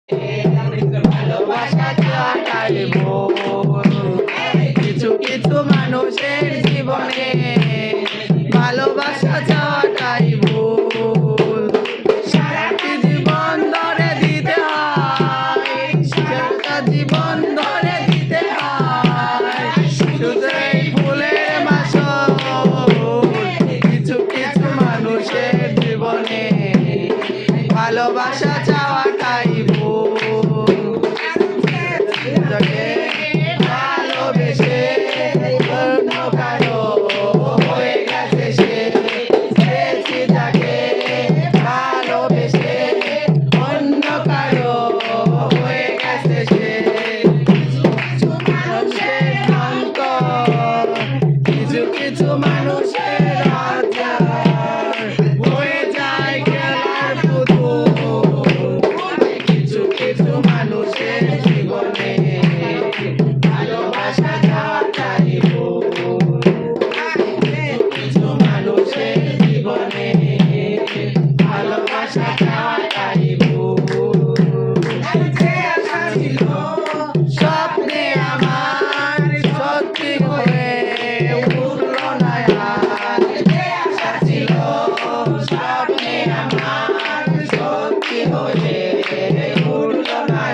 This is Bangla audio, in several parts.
ভালোবাসা চাওয়াটাই ভুল। কিছু কিছু মানুষের জীবনে ভালোবাসা চাওয়াটাই ভুল। সারাটি জীবন ধরে দিতে হয়, সারাটা জীবন ধরে দিতে হয় শুধু এই ফুলের বাসর। কিছু কিছু মানুষের জীবনে ভালোবাসা চাওয়াটাই ভুল। যাকে ভালোবেসে অন্য কারো হয়ে গেছে সে, পেয়েছি যাকে ভালোবেসে অন্য কারো হয়ে গেছে সে। মানুষের অন্তর, কিছু কিছু মানুষের আচার হয়ে যায় খেলার পুতুল। কিছু কিছু মানুষের জীবনে ভালোবাসা চাওয়াটাই ভুল। কিছু মানুষের জীবনে ভালোবাসা চাওয়াটাই ভুল। স্বপ্নে আমার সত্যি হয়ে উঠল না আর। আশা ছিল স্বপ্নে আমার সত্যি হয়ে উঠল না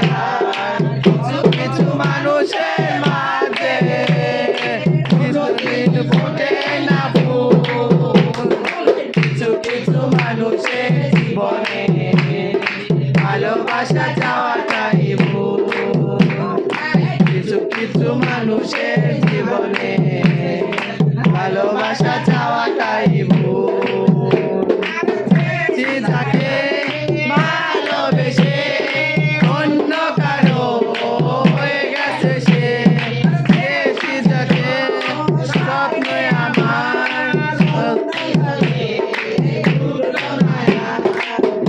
আর। কিছু কিছু মানুষের মাঝে কিছুদিন ফোটে না ফুল। কিছু কিছু মানুষের জীবনে ভালোবাসা চাওয়াটাই ভুল। কিছু কিছু মানুষের জীবনে ভালোবাসা চাওয়াটাই ভুল। যে যাকে ভালোবেসে অন্য কারো হয়ে গেছে সে, পেয়েছি যাকে স্বপ্নে আমার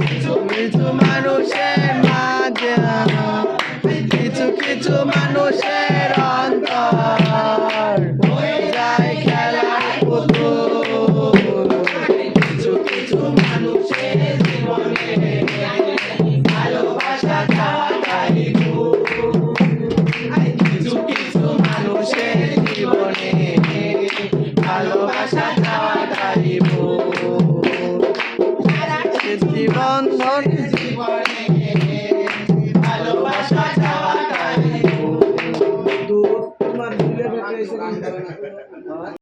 কিছু কিছু মানুষের মাঝে, কিছু কিছু মানুষের অন্তর হয়ে যায় খেলার পুতুল। কিছু কিছু মানুষের জীবনে ভালোবাসা চাওয়াটাই ভুল। কিছু কিছু মানুষের জীবনে ভালোবাসা চাওয়াটাই ভুল।